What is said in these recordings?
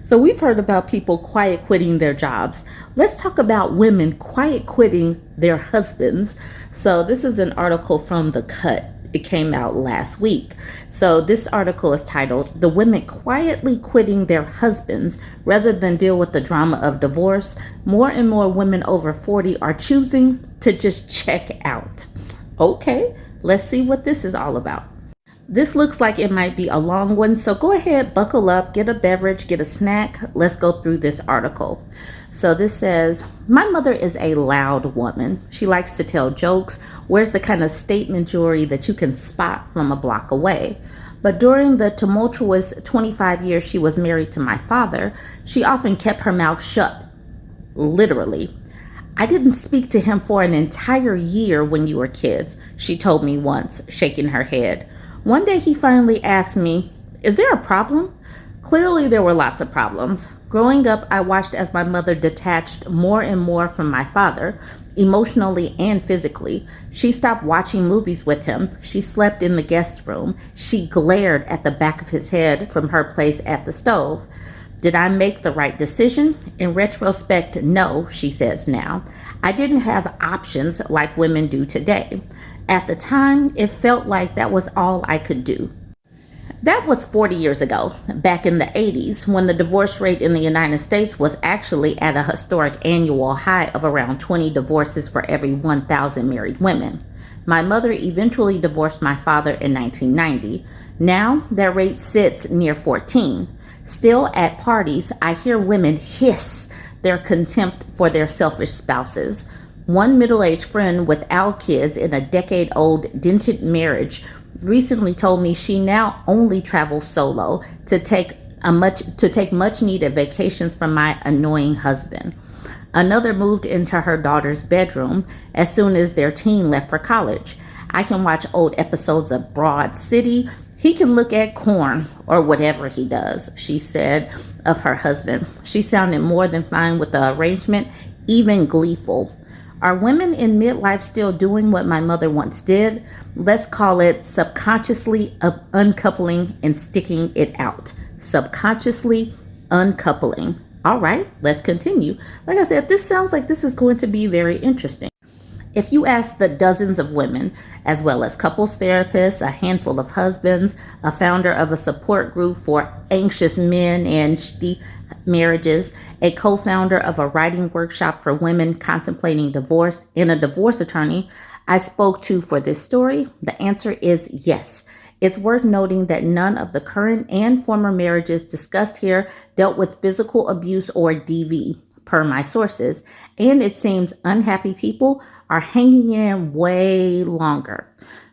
So we've heard about people quiet quitting their jobs. Let's talk about women quiet quitting their husbands. So this is an article from The Cut. It came out last week. So this article is titled, "The Women Quietly Quitting Their Husbands Rather Than Deal with the Drama of Divorce. More and more women over 40 are choosing to just check out." Okay, let's see what this is all about. This looks like it might be a long one, so go ahead, buckle up, get a beverage, get a snack. Let's go through this article. So this says, "My mother is a loud woman. She likes to tell jokes, wears the kind of statement jewelry that you can spot from a block away. But during the tumultuous 25 years she was married to my father, she often kept her mouth shut, literally. I didn't speak to him for an entire year when you were kids," she told me once, shaking her head. "One day he finally asked me, 'Is there a problem?' Clearly there were lots of problems. Growing up, I watched as my mother detached more and more from my father, emotionally and physically. She stopped watching movies with him. She slept in the guest room. She glared at the back of his head from her place at the stove. Did I make the right decision? In retrospect, no," she says now. "I didn't have options like women do today. At the time, it felt like that was all I could do." That was 40 years ago, back in the 80s, when the divorce rate in the United States was actually at a historic annual high of around 20 divorces for every 1,000 married women. My mother eventually divorced my father in 1990. Now, that rate sits near 14. Still, at parties, I hear women hiss their contempt for their selfish spouses. One middle-aged friend without kids in a decade-old dented marriage recently told me she now only travels solo to take much-needed vacations from my annoying husband. Another moved into her daughter's bedroom as soon as their teen left for college. I can watch old episodes of Broad City. He can look at corn or whatever he does," she said of her husband. She sounded more than fine with the arrangement, even gleeful. Are women in midlife still doing what my mother once did? Let's call it subconsciously uncoupling and sticking it out. Subconsciously uncoupling. All right, let's continue. Like I said, this sounds like this is going to be very interesting. If you ask the dozens of women, as well as couples therapists, a handful of husbands, a founder of a support group for anxious men and marriages, a co-founder of a writing workshop for women contemplating divorce, and a divorce attorney I spoke to for this story, the answer is yes. It's worth noting that none of the current and former marriages discussed here dealt with physical abuse or DV, per my sources, and it seems unhappy people are hanging in way longer.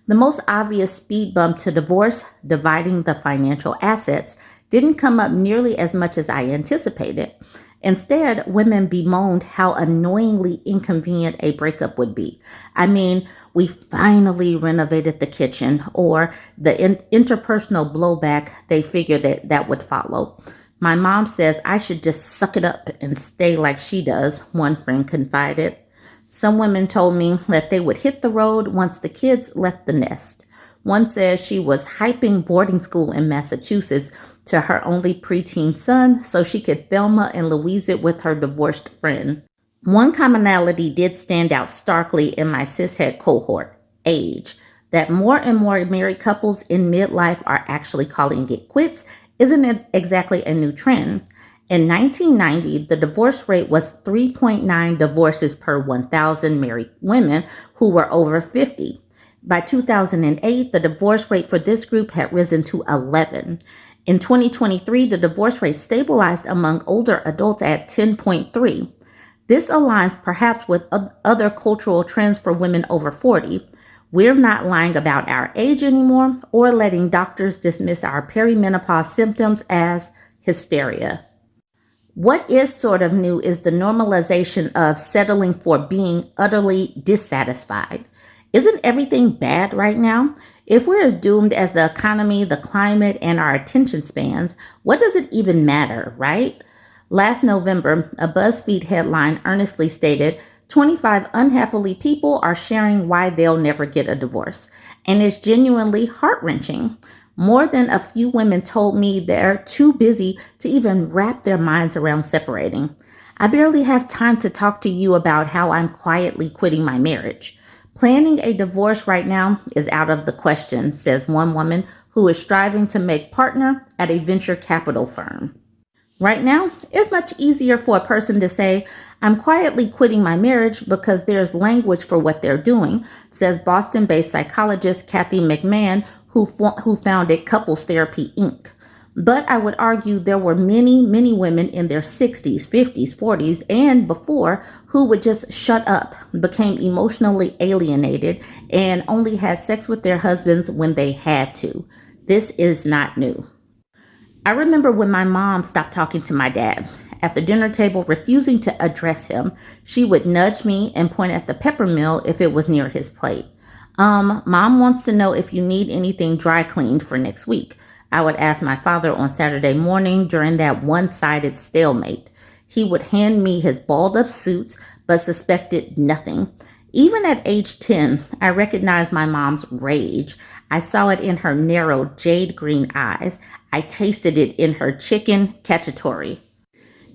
The most obvious speed bump to divorce, dividing the financial assets, didn't come up nearly as much as I anticipated. Instead, women bemoaned how annoyingly inconvenient a breakup would be. I mean, "We finally renovated the kitchen," or the interpersonal blowback they figured that would follow. "My mom says I should just suck it up and stay like she does," one friend confided. Some women told me that they would hit the road once the kids left the nest. One says she was hyping boarding school in Massachusetts to her only preteen son so she could Thelma and Louise it with her divorced friend. One commonality did stand out starkly in my cishet cohort: age. That more and more married couples in midlife are actually calling it quits isn't exactly a new trend. In 1990, the divorce rate was 3.9 divorces per 1,000 married women who were over 50. By 2008, the divorce rate for this group had risen to 11. In 2023, the divorce rate stabilized among older adults at 10.3. This aligns perhaps with other cultural trends for women over 40. We're not lying about our age anymore or letting doctors dismiss our perimenopause symptoms as hysteria. What is sort of new is the normalization of settling for being utterly dissatisfied. Isn't everything bad right now? If we're as doomed as the economy, the climate, and our attention spans, what does it even matter, right? Last November, a BuzzFeed headline earnestly stated, 25 unhappily people are sharing why they'll never get a divorce. And it's genuinely heart-wrenching. More than a few women told me they're too busy to even wrap their minds around separating. I barely have time to talk to you about how I'm quietly quitting my marriage. Planning a divorce right now is out of the question, says one woman who is striving to make partner at a venture capital firm. Right now, it's much easier for a person to say, I'm quietly quitting my marriage because there's language for what they're doing, says Boston based psychologist Kathy McMahon, who founded Couples Therapy Inc. But I would argue there were many, many women in their 60s, 50s, 40s, and before who would just shut up, became emotionally alienated, and only had sex with their husbands when they had to. This is not new. I remember when my mom stopped talking to my dad. At the dinner table, refusing to address him, she would nudge me and point at the peppermill if it was near his plate. Mom wants to know if you need anything dry cleaned for next week. I would ask my father on Saturday morning during that one-sided stalemate. He would hand me his balled up suits, but suspected nothing. Even at age 10, I recognized my mom's rage. I saw it in her narrow jade green eyes. I tasted it in her chicken cacciatore.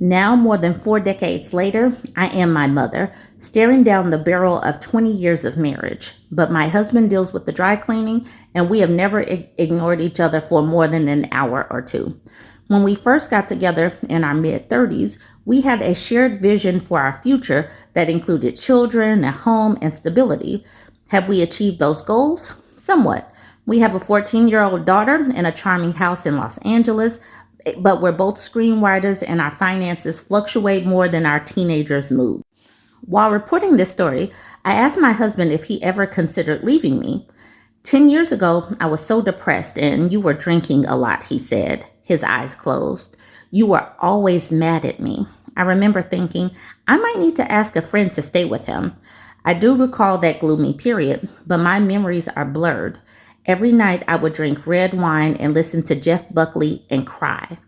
Now, more than 4 decades later, I am my mother, staring down the barrel of 20 years of marriage. But my husband deals with the dry cleaning, and we have never ignored each other for more than an hour or two. When we first got together in our mid-30s, we had a shared vision for our future that included children, a home, and stability. Have we achieved those goals? Somewhat. We have a 14-year-old daughter and a charming house in Los Angeles, but we're both screenwriters and our finances fluctuate more than our teenagers' mood. While reporting this story, I asked my husband if he ever considered leaving me. 10 years ago, I was so depressed and you were drinking a lot, he said, his eyes closed. You were always mad at me. I remember thinking, I might need to ask a friend to stay with him. I do recall that gloomy period, but my memories are blurred. Every night I would drink red wine and listen to Jeff Buckley and cry.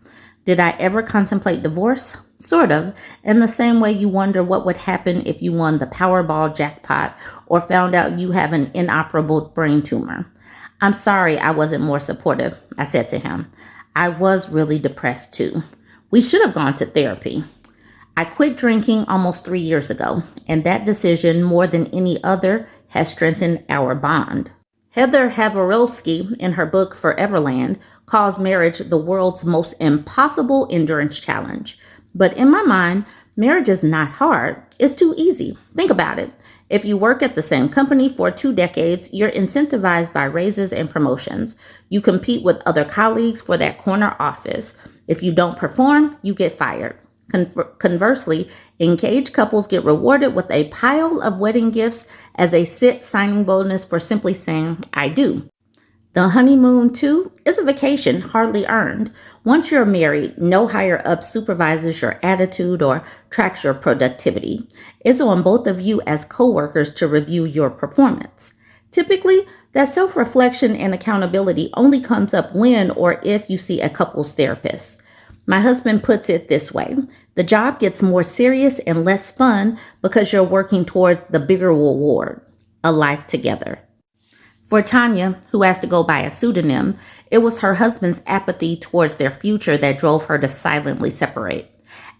Did I ever contemplate divorce? Sort of, in the same way you wonder what would happen if you won the Powerball jackpot or found out you have an inoperable brain tumor. I'm sorry I wasn't more supportive, I said to him. I was really depressed too. We should have gone to therapy. I quit drinking almost 3 years ago, and that decision, more than any other, has strengthened our bond. Heather Haverilski, in her book Foreverland, calls marriage the world's most impossible endurance challenge. But in my mind, marriage is not hard. It's too easy. Think about it. If you work at the same company for 2 decades, you're incentivized by raises and promotions. You compete with other colleagues for that corner office. If you don't perform, you get fired. Conversely, engaged couples get rewarded with a pile of wedding gifts as a signing bonus for simply saying, I do. The honeymoon, too, is a vacation hardly earned. Once you're married, no higher up supervises your attitude or tracks your productivity. It's on both of you as coworkers to review your performance. Typically, that self-reflection and accountability only comes up when or if you see a couples therapist. My husband puts it this way. The job gets more serious and less fun because you're working towards the bigger reward, a life together. For Tanya, who has to go by a pseudonym, it was her husband's apathy towards their future that drove her to silently separate.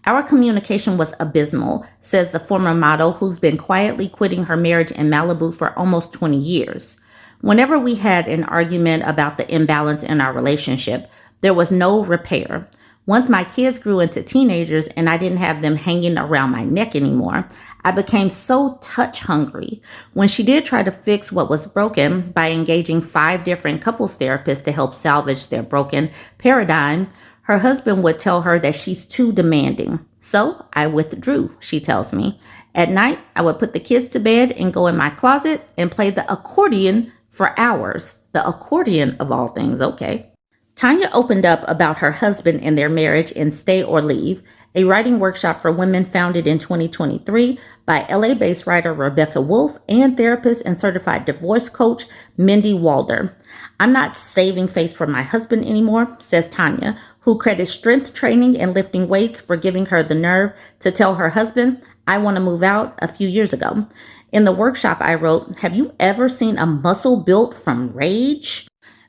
Our communication was abysmal, says the former model who's been quietly quitting her marriage in Malibu for almost 20 years. Whenever we had an argument about the imbalance in our relationship, there was no repair. Once my kids grew into teenagers and I didn't have them hanging around my neck anymore, I became so touch hungry. When she did try to fix what was broken by engaging 5 different couples therapists to help salvage their broken paradigm, her husband would tell her that she's too demanding. So I withdrew, she tells me. At night, I would put the kids to bed and go in my closet and play the accordion for hours. The accordion of all things, okay. Tanya opened up about her husband and their marriage in Stay or Leave, a writing workshop for women founded in 2023 by LA-based writer Rebecca Wolf and therapist and certified divorce coach Mindy Walder. I'm not saving face for my husband anymore, says Tanya, who credits strength training and lifting weights for giving her the nerve to tell her husband, I want to move out a few years ago. In the workshop I wrote, have you ever seen a muscle built from rage?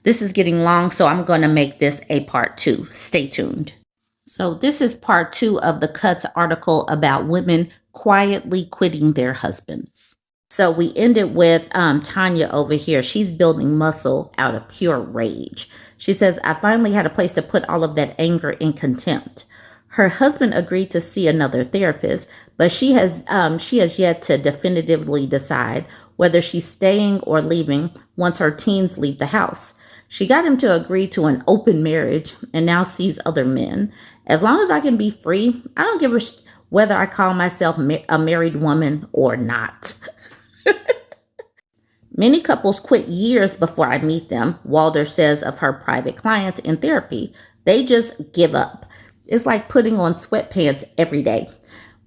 This is getting long, so I'm going to make this a part 2. Stay tuned. So this is part 2 of the Cuts article about women quietly quitting their husbands. So we ended with Tanya over here. She's building muscle out of pure rage. She says, I finally had a place to put all of that anger and contempt. Her husband agreed to see another therapist, but she has yet to definitively decide whether she's staying or leaving once her teens leave the house. She got him to agree to an open marriage and now sees other men. As long as I can be free, I don't give a whether I call myself a married woman or not. Many couples quit years before I meet them, Walder says of her private clients in therapy. They just give up. It's like putting on sweatpants every day.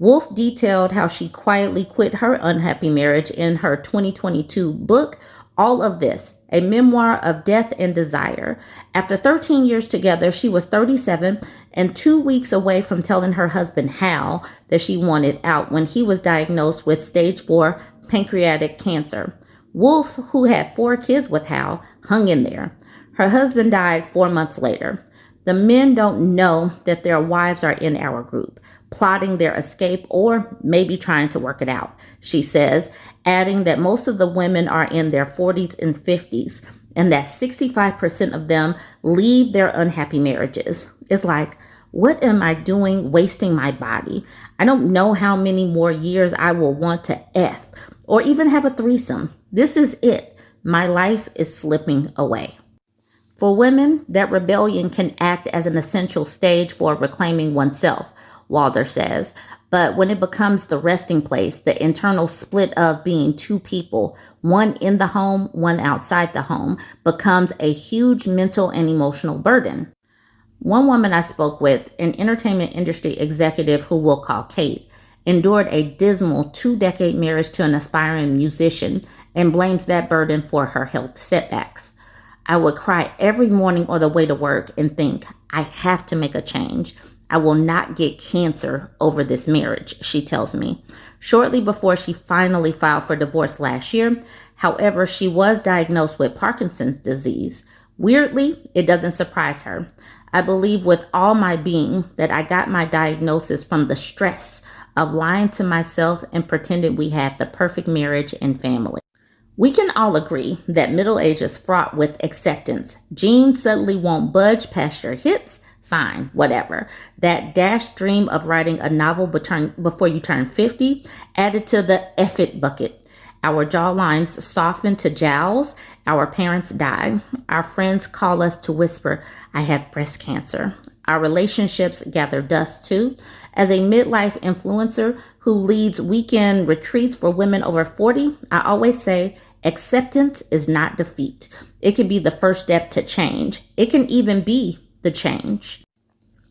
Wolf detailed how she quietly quit her unhappy marriage in her 2022 book, All of This, a memoir of death and desire. After 13 years together, she was 37 and 2 weeks away from telling her husband Hal that she wanted out when he was diagnosed with stage 4 pancreatic cancer. Wolf, who had 4 kids with Hal, hung in there. Her husband died 4 months later. The men don't know that their wives are in our group, plotting their escape or maybe trying to work it out, she says, adding that most of the women are in their 40s and 50s and that 65% of them leave their unhappy marriages. It's like, what am I doing wasting my body? I don't know how many more years I will want to F or even have a threesome. This is it. My life is slipping away. For women, that rebellion can act as an essential stage for reclaiming oneself, Walder says. But when it becomes the resting place, the internal split of being 2 people, one in the home, one outside the home, becomes a huge mental and emotional burden. One woman I spoke with, an entertainment industry executive who we'll call Kate, endured a dismal 2-decade marriage to an aspiring musician and blames that burden for her health setbacks. I would cry every morning on the way to work and think, I have to make a change. I will not get cancer over this marriage, she tells me. Shortly before she finally filed for divorce last year, however, she was diagnosed with Parkinson's disease. Weirdly, it doesn't surprise her. I believe with all my being that I got my diagnosis from the stress of lying to myself and pretending we had the perfect marriage and family. We can all agree that middle age is fraught with acceptance. Jeans suddenly won't budge past your hips. Fine, whatever. That dashed dream of writing a novel before you turn 50 added to the F it bucket. Our jawlines soften to jowls. Our parents die. Our friends call us to whisper, I have breast cancer. Our relationships gather dust too. As a midlife influencer who leads weekend retreats for women over 40, I always say acceptance is not defeat. It can be the first step to change. It can even be the change.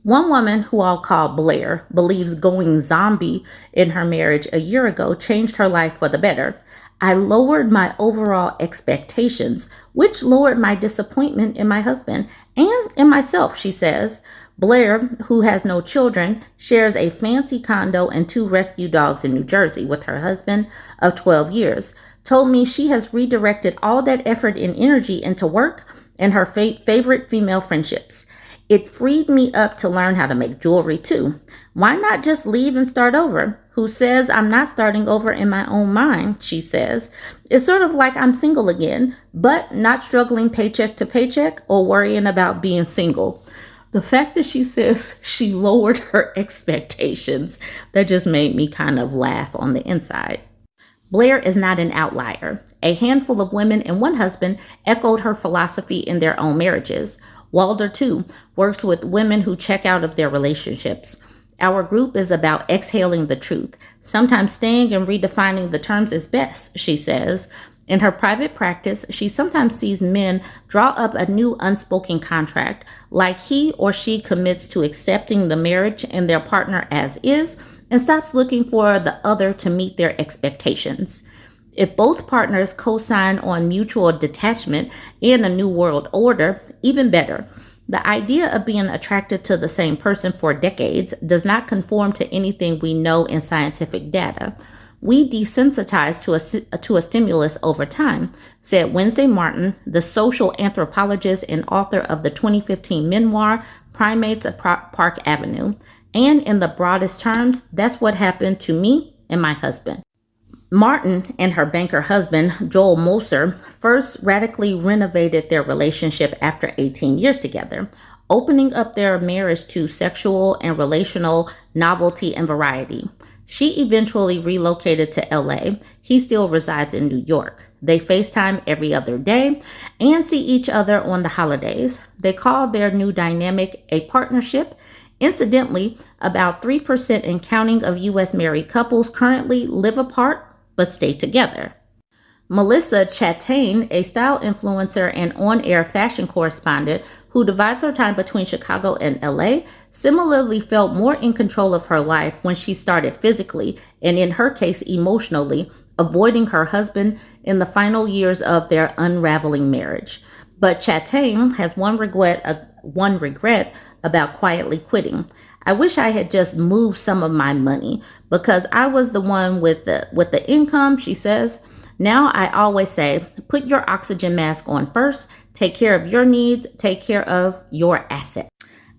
One woman, who I'll call Blair, believes going zombie in her marriage a year ago changed her life for the better. I lowered my overall expectations, which lowered my disappointment in my husband and in myself, she says. Blair, who has no children, shares a fancy condo and 2 rescue dogs in New Jersey with her husband of 12 years, told me she has redirected all that effort and energy into work and her favorite female friendships. It freed me up to learn how to make jewelry too. Why not just leave and start over? Who says I'm not starting over in my own mind, she says. It's sort of like I'm single again, but not struggling paycheck to paycheck or worrying about being single. The fact that she says she lowered her expectations, that just made me kind of laugh on the inside. Blair is not an outlier. A handful of women and one husband echoed her philosophy in their own marriages. Walder, too, works with women who check out of their relationships. Our group is about exhaling the truth. Sometimes staying and redefining the terms is best, she says. In her private practice, she sometimes sees men draw up a new unspoken contract, like he or she commits to accepting the marriage and their partner as is, and stops looking for the other to meet their expectations. If both partners co-sign on mutual detachment and a new world order, even better. The idea of being attracted to the same person for decades does not conform to anything we know in scientific data. We desensitize to a stimulus over time, said Wednesday Martin, the social anthropologist and author of the 2015 memoir, Primates at Park Avenue. And in the broadest terms, that's what happened to me and my husband. Martin and her banker husband, Joel Moser, first radically renovated their relationship after 18 years together, opening up their marriage to sexual and relational novelty and variety. She eventually relocated to LA. He still resides in New York. They FaceTime every other day and see each other on the holidays. They call their new dynamic a partnership. Incidentally, about 3% and counting of U.S. married couples currently live apart but stay together. Melissa Chatain, a style influencer and on-air fashion correspondent who divides her time between Chicago and LA, similarly felt more in control of her life when she started physically, and in her case emotionally, avoiding her husband in the final years of their unraveling marriage. But Chatain has one regret about quietly quitting. I wish I had just moved some of my money because I was the one with the income, she says. Now I always say, put your oxygen mask on first, take care of your needs, take care of your assets.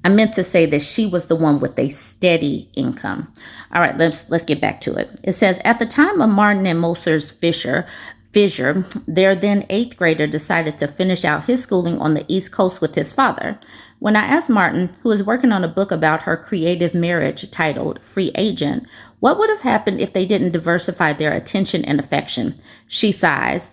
I meant to say that she was the one with a steady income. All right, let's get back to it. It says, at the time of Martin and Moser's fissure, their then 8th grader decided to finish out his schooling on the East Coast with his father. When I asked Martin, who is working on a book about her creative marriage titled Free Agent, what would have happened if they didn't diversify their attention and affection, she sighs.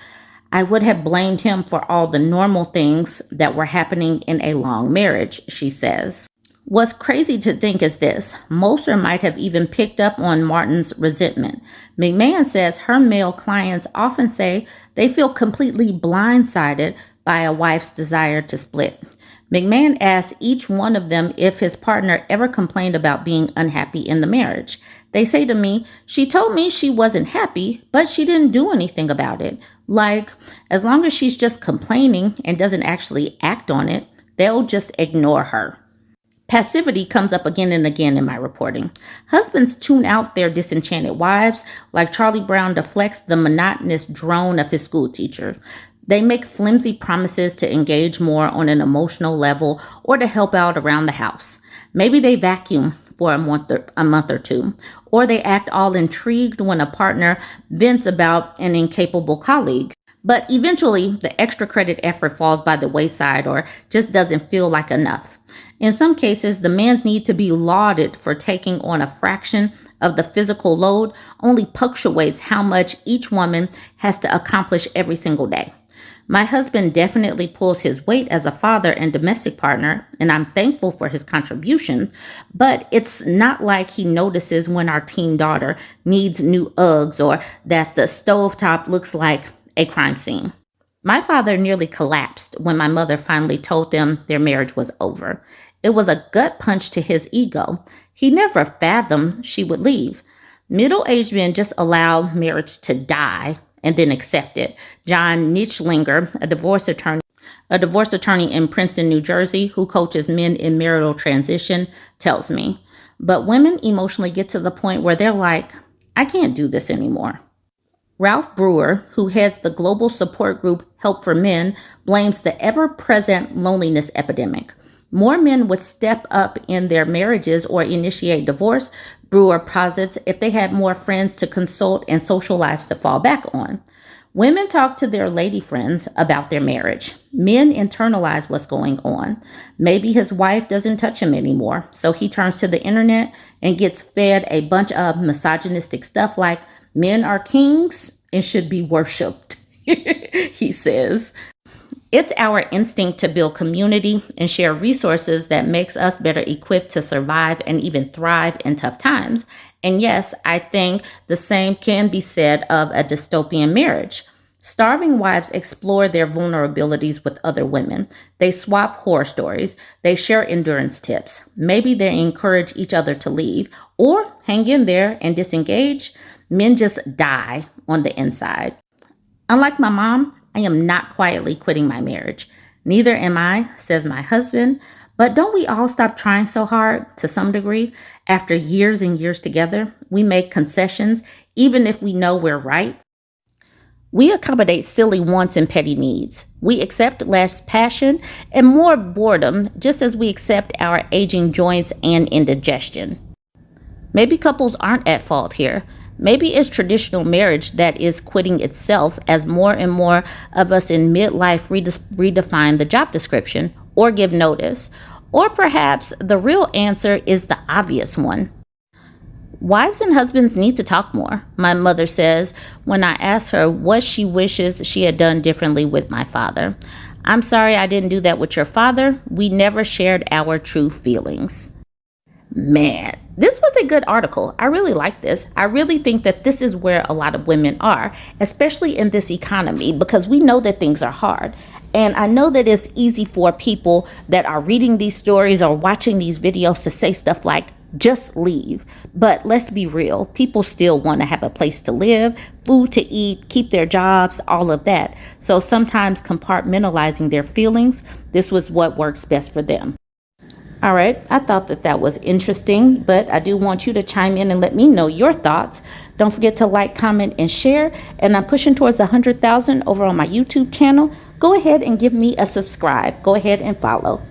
I would have blamed him for all the normal things that were happening in a long marriage, she says. What's crazy to think is this. Moser might have even picked up on Martin's resentment. McMahon says her male clients often say they feel completely blindsided by a wife's desire to split. McMahon asked each one of them if his partner ever complained about being unhappy in the marriage. They say to me, she told me she wasn't happy, but she didn't do anything about it. Like, as long as she's just complaining and doesn't actually act on it, they'll just ignore her. Passivity comes up again and again in my reporting. Husbands tune out their disenchanted wives like Charlie Brown deflects the monotonous drone of his schoolteacher. They make flimsy promises to engage more on an emotional level or to help out around the house. Maybe they vacuum for a month or two, or they act all intrigued when a partner vents about an incapable colleague. But eventually, the extra credit effort falls by the wayside or just doesn't feel like enough. In some cases, the man's need to be lauded for taking on a fraction of the physical load only punctuates how much each woman has to accomplish every single day. My husband definitely pulls his weight as a father and domestic partner, and I'm thankful for his contribution, but it's not like he notices when our teen daughter needs new Uggs or that the stovetop looks like a crime scene. My father nearly collapsed when my mother finally told them their marriage was over. It was a gut punch to his ego. He never fathomed she would leave. Middle-aged men just allow marriage to die and then accept it. John Nichlinger, a divorce attorney in Princeton, New Jersey, who coaches men in marital transition, tells me. But women emotionally get to the point where they're like, I can't do this anymore. Ralph Brewer, who heads the global support group Help for Men, blames the ever-present loneliness epidemic. More men would step up in their marriages or initiate divorce, Brewer posits, if they had more friends to consult and social lives to fall back on. Women talk to their lady friends about their marriage. Men internalize what's going on. Maybe his wife doesn't touch him anymore, so he turns to the internet and gets fed a bunch of misogynistic stuff like men are kings and should be worshipped, he says. It's our instinct to build community and share resources that makes us better equipped to survive and even thrive in tough times. And yes, I think the same can be said of a dystopian marriage. Starving wives explore their vulnerabilities with other women. They swap horror stories. They share endurance tips. Maybe they encourage each other to leave or hang in there and disengage. Men just die on the inside. Unlike my mom, I am not quietly quitting my marriage. Neither am I, says my husband, But don't we all stop trying so hard to some degree? After years and years together, we make concessions, even if we know we're right. We accommodate silly wants and petty needs. We accept less passion and more boredom, just as we accept our aging joints and indigestion. Maybe couples aren't at fault here. Maybe it's traditional marriage that is quitting itself as more and more of us in midlife redefine the job description or give notice. Or perhaps the real answer is the obvious one. Wives and husbands need to talk more, my mother says when I ask her what she wishes she had done differently with my father. I'm sorry I didn't do that with your father. We never shared our true feelings. Man, this was a good article. I really like this. I really think that this is where a lot of women are, especially in this economy, because we know that things are hard. And I know that it's easy for people that are reading these stories or watching these videos to say stuff like, just leave. But let's be real. People still want to have a place to live, food to eat, keep their jobs, all of that. So sometimes compartmentalizing their feelings, this was what works best for them. All right, I thought that was interesting, but I do want you to chime in and let me know your thoughts. Don't forget to like, comment, and share. And I'm pushing towards 100,000 over on my YouTube channel. Go ahead and give me a subscribe. Go ahead and follow.